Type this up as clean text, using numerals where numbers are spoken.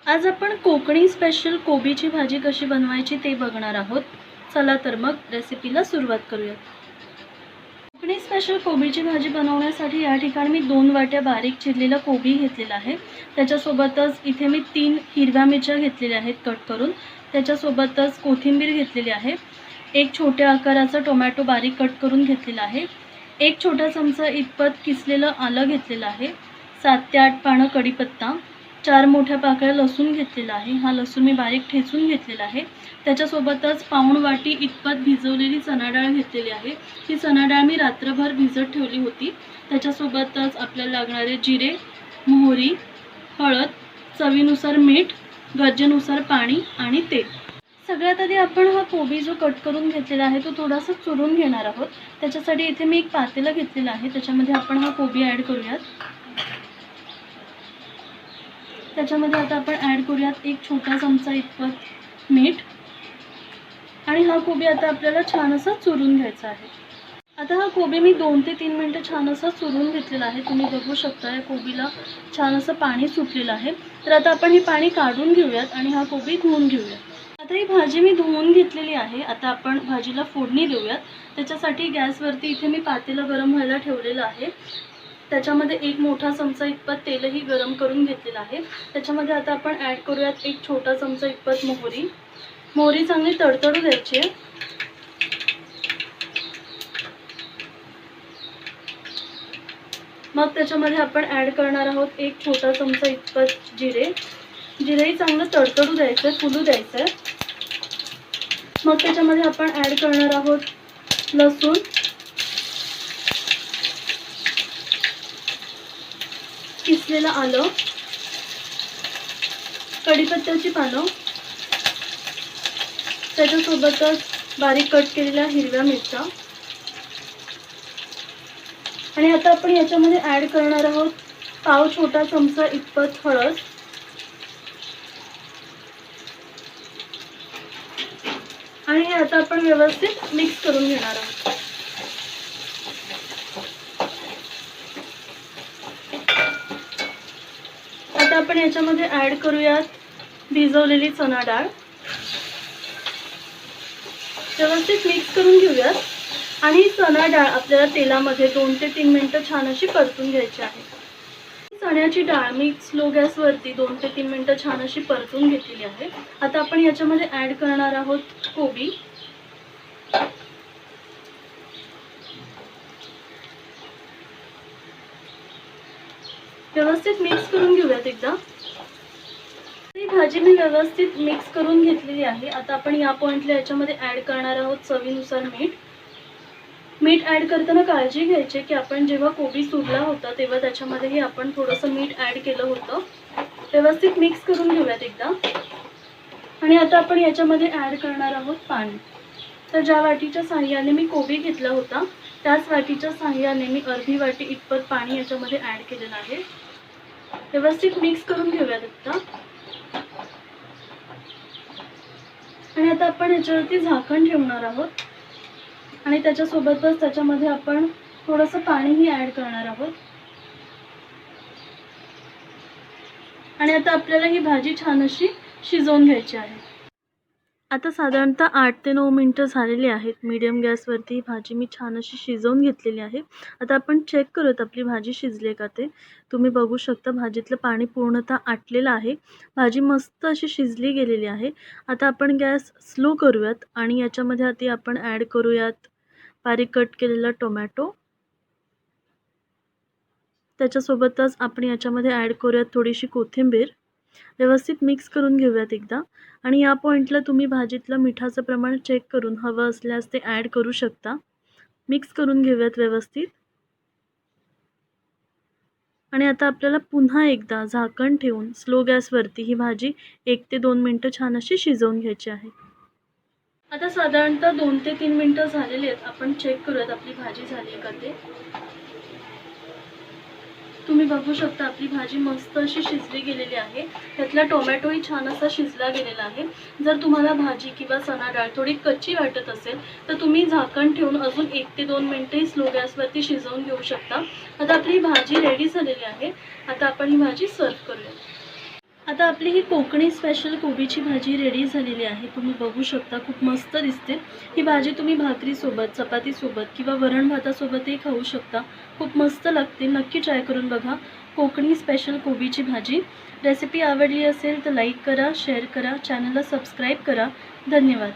आज आपण कोकणी स्पेशल कोबीची भाजी कशी बनवायची ते बघणार आहोत। चला तर मग रेसिपीला सुरुवात करूया। कोकणी स्पेशल कोबीची भाजी बनवण्यासाठी या ठिकाणी मी 2 वाट्या बारीक चिरलेला कोबी घेतलेला आहे। त्याच्यासोबतच इथे मी 3 हिरव्या मिरच्या घेतलेल्या आहेत कट करून। त्याच्यासोबतच कोथिंबीर घेतलेली आहे। एक छोट्या आकाराचा टोमॅटो बारीक कट करून घेतलेला आहे। एक छोटा चमचा इतपत किसलेलं आलं घेतलेलं आहे। 7 ते 8 पानं कढीपत्ता, 4 मोठ्या पाकळ्या लसूण घेतलेला आहे। हा लसूण मी बारीक ठेचून घेतलेला आहे। त्याच्यासोबतच पाऊण वाटी इतपत भिजवलेली चणा डाळ घेतलेली आहे। ही चणा डाळ मी रात्रभर भिजत ठेवली होती। त्याच्यासोबतच आपल्याला लागणारे जिरे, मोहरी, हळद, चवीनुसार मीठ, गरजेनुसार पाणी आणि तेल। सगळ्यात आधी आपण हा कोबी जो कट करून घेतलेला आहे तो थोडासा चुरून घेणार आहोत। त्याच्यासाठी इथे मी एक पातेलं घेतलेलं आहे। त्याच्यामध्ये आपण हा कोबी ॲड करूयात। त्याच्यामध्ये आता आपण ॲड करूयात एक छोटा चमचा इतपत मीठ आणि हा कोबी आता आपल्याला छान असा चुरून घ्यायचा आहे। आता हा कोबी मी 2 ते 3 मिनिटं छान असा चुरून घेतलेला आहे। तुम्ही बघू शकता या कोबीला छान असं पाणी सुटलेलं आहे। तर आता आपण हे पाणी काढून घेऊयात आणि हा कोबी धुवून घेऊयात। आता ही भाजी मी धुवून घेतलेली आहे। आता आपण भाजीला फोडणी देऊयात। त्याच्यासाठी गॅसवरती इथे मी पातेलं गरम व्हायला ठेवलेलं आहे। त्याच्यामध्ये एक मोठा चमचा इतपत तेलही गरम करून घेतलेलं आहे। त्याच्यामध्ये आता आपण ॲड करूयात एक छोटा चमचा इतपत मोहरी। मोहरी चांगली तडतडू द्यायची आहे। मग त्याच्यामध्ये आपण ॲड करणार आहोत एक छोटा चमचा इतपत जिरे। जिरेही चांगलं तडतडू द्यायचं आहे, फुलू द्यायचं आहे। मग त्याच्यामध्ये आपण ॲड करणार आहोत लसूण, किसलेलं आलं, कढीपत्त्याची पानं, त्याच्यासोबतच बारीक कट केलेल्या हिरव्या मिरच्या आणि आता आपण याच्यामध्ये ॲड करणार आहोत पाव छोटा चमचा इतपत हळद आणि हे आता आपण व्यवस्थित मिक्स करून घेणार आहोत। आता आपण याच्यामध्ये ॲड करूयात भिजवलेली चणा डाळ। व्यवस्थित मिक्स करून घेऊयात आणि चणा डाळ आपल्याला तेलामध्ये 2 ते 3 मिनिटं छान अशी परतून घ्यायची आहे। चण्याची डाळ मी स्लो गॅसवरती 2 ते 3 मिनिटं छान अशी परतून घेतलेली आहे। आता आपण याच्यामध्ये ॲड करणार आहोत कोबी। व्यवस्थित मिक्स करून घेऊयात एकदा। ही भाजी मी व्यवस्थित मिक्स करून घेतलेली आहे। आता आपण या पॉइंटला याच्यामध्ये ॲड करणार आहोत चवीनुसार मीठ। मीठ ॲड करताना काळजी घ्यायची की आपण जेव्हा कोबी चुरला होता तेव्हा त्याच्यामध्येही आपण थोडंसं मीठ ॲड केलं होतं। व्यवस्थित मिक्स करून घेऊयात एकदा आणि आता आपण याच्यामध्ये ॲड करणार आहोत पाणी। तर ज्या वाटीच्या साहाय्याने मी कोबी घेतला होता त्याच वाटीच्या साहाय्याने मी अर्धी वाटी इतपत पाणी याच्यामध्ये ॲड केलेलं आहे। व्यवस्थित मिक्स करून घेऊयात एकदा आणि आता आपण याच्यावरती झाकण ठेवणार आहोत आणि त्याच्यासोबतच त्याच्यामध्ये आपण थोडंसं पाणीही ॲड करणार आहोत आणि आता आपल्याला ही भाजी छान अशी शिजवून घ्यायची आहे। आता साधारणतः 8 ते 9 मिनिटं झालेली आहेत। मीडियम गॅसवरती भाजी मी छान अशी शिजवून घेतलेली आहे। आता आपण चेक करूयात आपली भाजी शिजली का ते। तुम्ही बघू शकता भाजीतलं पाणी पूर्णतः आटलेलं आहे। भाजी मस्त अशी शिजली गेलेली आहे। आता आपण गॅस स्लो करूयात आणि याच्यामध्ये आता आपण ॲड करूयात बारीक कट केलेला टोमॅटो। त्याच्यासोबतच आपण याच्यामध्ये ॲड करूयात थोडीशी कोथिंबीर। व्यवस्थित मिक्स करून घेऊयात एकदा आणि या पॉइंटला तुम्ही भाजीतलं मिठाचं प्रमाण चेक करून हवं असल्यास ते ॲड करू शकता। मिक्स करून घेऊयात व्यवस्थित आणि आता आपल्याला पुन्हा एकदा झाकण ठेवून स्लो गॅसवरती ही भाजी 1 ते 2 मिनिटं छान अशी शिजवून घ्यायची आहे। आता साधारणतः 2 ते 3 मिनिटं झालेली आहेत। आपण चेक करूयात आपली भाजी झाली का ते। तुम्ही बघू शकता आपली भाजी मस्त अशी शिजली गेलेली आहे। त्यातला टोमॅटोही छान असा शिजला गेलेला आहे। जर तुम्हाला भाजी किंवा चणा डाळ थोडी कच्ची वाटत असेल तर तुम्ही झाकण ठेवून अजून 1 ते 2 मिनिटे स्लो गॅसवरती शिजवून घेऊ शकता। आता आपली भाजी रेडी झालेली आहे। आता आपण ही भाजी सर्व करूया। आता आपली ही कोकणी स्पेशल कोबीची भाजी रेडी झालेली आहे. तुम्ही बघू शकता, खूप मस्त दिसते. ही भाजी तुम्ही भाकरीसोबत, चपातीसोबत किंवा वरण भातासोबतही खाऊ शकता. खूप मस्त लागते. नक्की ट्राय करून बघा कोकणी स्पेशल कोबीची भाजी. रेसिपी आवडली असेल तर लाईक करा, शेअर करा, चॅनलला सबस्क्राईब करा. धन्यवाद.